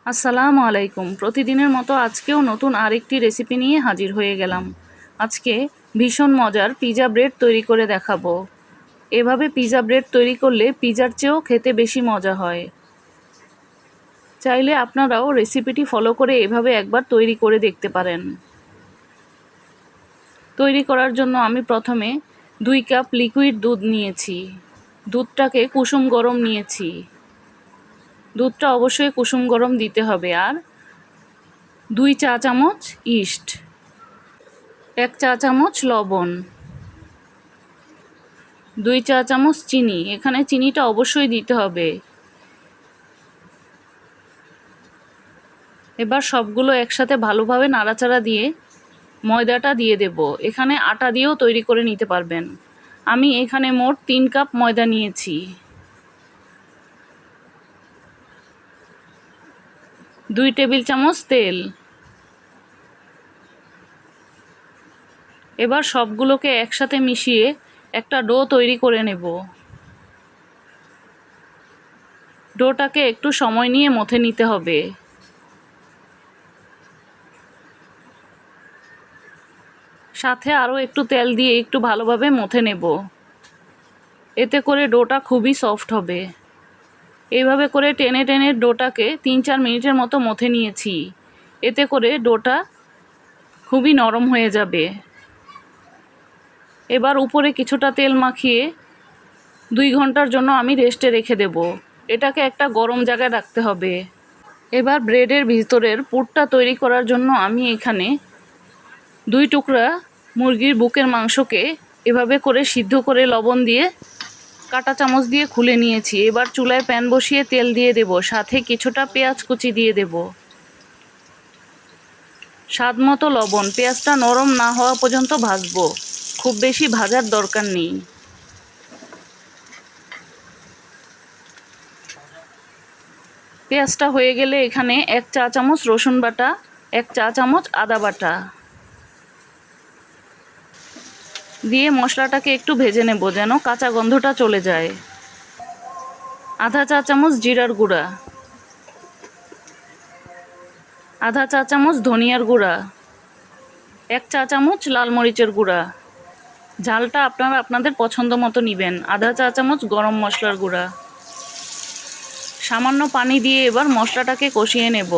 আসসালামু আলাইকুম। প্রতিদিনের মতো আজকেও নতুন আরেকটি রেসিপি নিয়ে হাজির হয়ে গেলাম। আজকে ভীষণ মজার পিজা ব্রেড তৈরি করে দেখাবো। এভাবে পিজা ব্রেড তৈরি করলে পিজার চেয়েও খেতে বেশি মজা হয়। চাইলে আপনারাও রেসিপিটি ফলো করে এভাবে একবার তৈরি করে দেখতে পারেন। তৈরি করার জন্য আমি প্রথমে 2 কাপ লিকুইড দুধ নিয়েছি। দুধটাকে কুসুম গরম নিয়েছি। দুধটা অবশ্যই কুসুম গরম দিতে হবে। আর 2 চা চামচ ইস্ট, 1 চা চামচ লবণ, 2 চা চামচ চিনি। এখানে চিনিটা অবশ্যই দিতে হবে। এবার সবগুলো একসাথে ভালোভাবে নাড়াচাড়া দিয়ে ময়দাটা দিয়ে দেব। এখানে আটা দিয়েও তৈরি করে নিতে পারবেন। আমি এখানে মোট 3 কাপ ময়দা নিয়েছি। 2 টেবিল চামচ তেল। এবার সবগুলোকে একসাথে মিশিয়ে একটা ডো তৈরি করে নেব। ডোটাকে একটু সময় নিয়ে মথে নিতে হবে। সাথে আরও একটু তেল দিয়ে একটু ভালোভাবে মথে নেব। এতে করে ডোটা খুবই সফট হবে। এইভাবে করে টেনে টেনে ডোটাকে 3-4 মিনিটের মতো মথে নিয়েছি। এতে করে ডোটা খুবই নরম হয়ে যাবে। এবার উপরে কিছুটা তেল মাখিয়ে 2 ঘন্টার জন্য আমি রেস্টে রেখে দেব। এটাকে একটা গরম জায়গায় রাখতে হবে। এবার ব্রেডের ভিতরের পুরটা তৈরি করার জন্য আমি এখানে 2 টুকরা মুরগির বুকের মাংসকে এভাবে করে সিদ্ধ করে লবণ দিয়ে কাঁটা চামচ দিয়ে খুলে নিয়েছি। এবার চুলায় প্যান বসিয়ে তেল দিয়ে দেব। সাথে কিছুটা পেঁয়াজ কুচি দিয়ে দেব। স্বাদ মতো লবণ। পেঁয়াজটা নরম না হওয়া পর্যন্ত ভাজবো। খুব বেশি ভাজার দরকার নেই। পেঁয়াজটা হয়ে গেলে এখানে 1 চা চামচ রসুন বাটা, 1 চা চামচ আদা বাটা দিয়ে মশলাটাকে একটু ভেজে নেব যেন কাঁচা গন্ধটা চলে যায়। আধা চা চামচ জিরার গুঁড়া, আধা চা চামচ ধনিয়ার গুঁড়া, 1 চা চামচ লাল মরিচের গুঁড়া। ঝালটা আপনারা আপনাদের পছন্দ মতো নেবেন। আধা চা চামচ গরম মশলার গুঁড়া। সামান্য পানি দিয়ে এবার মশলাটাকে কষিয়ে নেব।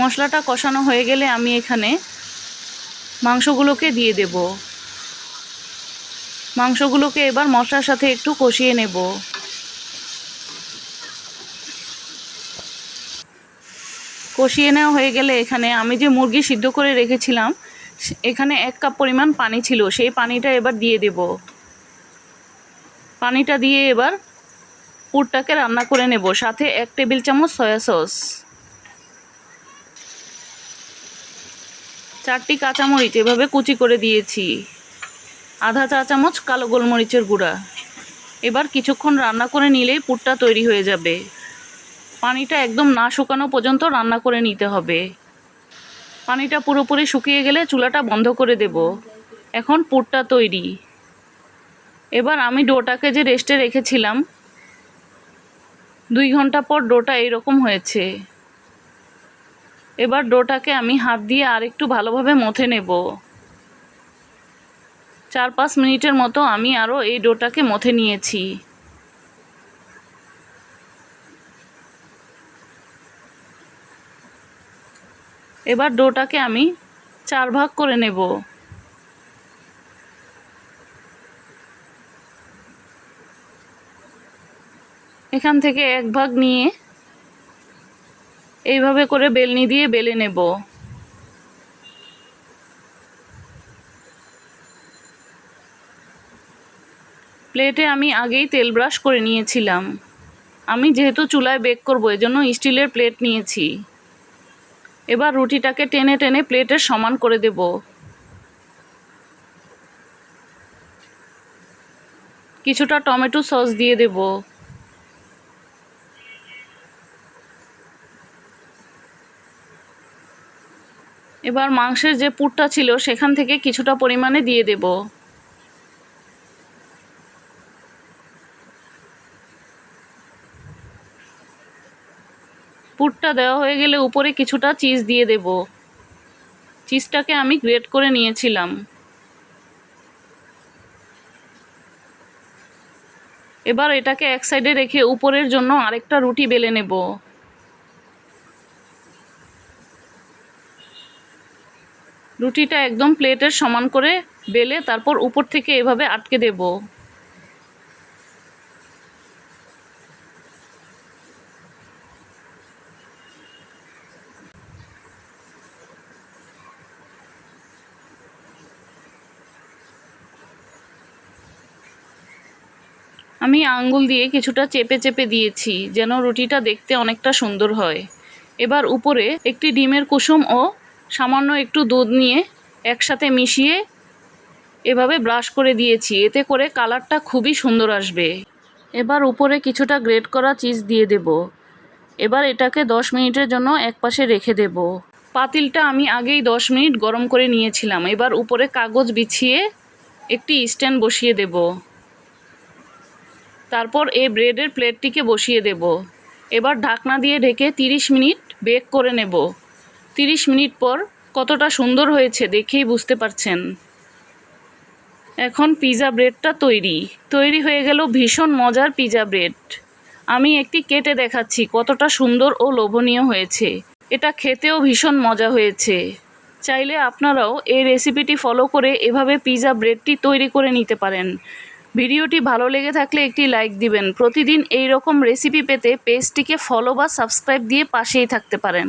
মশলাটা কষানো হয়ে গেলে আমি এখানে মাংসগুলোকে দিয়ে দেব। মাংসগুলোকে এবার মশলার সাথে একটু কষিয়ে নেব। কষিয়ে নেওয়া হয়ে গেলে এখানে আমি যে মুরগি সিদ্ধ করে রেখেছিলাম এখানে 1 কাপ পরিমাণ পানি ছিল, সেই পানিটা এবার দিয়ে দেব। পানিটা দিয়ে এবার পুরটাকে রান্না করে নেব। সাথে 1 টেবিল চামচ সয়া সস, 4টি কাঁচামরিচ এভাবে কুচি করে দিয়েছি, আধা চা চামচ কালো গোলমরিচের গুঁড়া। এবার কিছুক্ষণ রান্না করে নিলেই পুরটা তৈরি হয়ে যাবে। পানিটা একদম না শুকানো পর্যন্ত রান্না করে নিতে হবে। পানিটা পুরোপুরি শুকিয়ে গেলে চুলাটা বন্ধ করে দেব। এখন পুরটা তৈরি। এবার আমি ডোটাকে যে রেস্টে রেখেছিলাম 2 ঘন্টা পর ডোটা এইরকম হয়েছে। এবার ডোটাকে আমি হাত দিয়ে আরেকটু ভালোভাবে মথে নেব। 4-5 মিনিটের মতো আমি আরও এই ডোটাকে মথে নিয়েছি। এবার ডোটাকে আমি 4 ভাগ করে নেব। এখান থেকে 1 ভাগ নিয়ে এইভাবে করে বেলনি দিয়ে বেলে নেব। প্লেটে আমি আগেই তেল ব্রাশ করে নিয়েছিলাম। আমি যেহেতু চুলায় বেক করব এজন্য স্টিলের প্লেট নিয়েছি। এবার রুটিটাকে টেনে টেনে প্লেটের সমান করে দেব। কিছুটা টমেটো সস দিয়ে দেব। এবার মাংসের যে পুরটা ছিল সেখান থেকে কিছুটা পরিমাণে দিয়ে দেব। পুরটা দেওয়া হয়ে গেলে উপরে কিছুটা চিজ দিয়ে দেব। চিজটাকে আমি গ্রেট করে নিয়েছিলাম। এবার এটাকে এক সাইডে রেখে উপরের জন্য আরেকটা রুটি বেলে নেব। রুটিটা একদম প্লেটের সমান করে বেলে তারপর উপর থেকে এভাবে আটকে দেব। আমি আঙ্গুল দিয়ে কিছুটা চেপে চেপে দিয়েছি যেন রুটিটা দেখতে অনেকটা সুন্দর হয়। এবার উপরে একটি ডিমের কুসুম ও সামান্য একটু দুধ নিয়ে একসাথে মিশিয়ে এভাবে ব্রাশ করে দিয়েছি, এতে করে কালারটা খুবই সুন্দর আসবে। এবার উপরে কিছুটা গ্রেট করা চিজ দিয়ে দেব। এবার এটাকে 10 মিনিটের জন্য একপাশে রেখে দেব। পাতিলটা আমি আগেই 10 মিনিট গরম করে নিয়েছিলাম। এবার উপরে কাগজ বিছিয়ে একটি স্ট্যান্ড বসিয়ে দেব। তারপর এই ব্রেডের প্লেটটিকে বসিয়ে দেব। এবার ঢাকনা দিয়ে ঢেকে 30 মিনিট বেক করে নেব। 30 মিনিট পর কতটা সুন্দর হয়েছে দেখেই বুঝতে পারছেন। এখন পিৎজা ব্রেডটা তৈরি হয়ে গেল ভীষণ মজার পিৎজা ব্রেড। আমি একটি কেটে দেখাচ্ছি কতটা সুন্দর ও লোভনীয় হয়েছে। এটা খেতেও ভীষণ মজা হয়েছে। চাইলে আপনারাও এই রেসিপিটি ফলো করে এভাবে পিৎজা ব্রেডটি তৈরি করে নিতে পারেন। ভিডিওটি ভালো লেগে থাকলে একটি লাইক দিবেন। প্রতিদিন এই রকম রেসিপি পেতে পেজটিকে ফলো বা সাবস্ক্রাইব দিয়ে পাশেই থাকতে পারেন।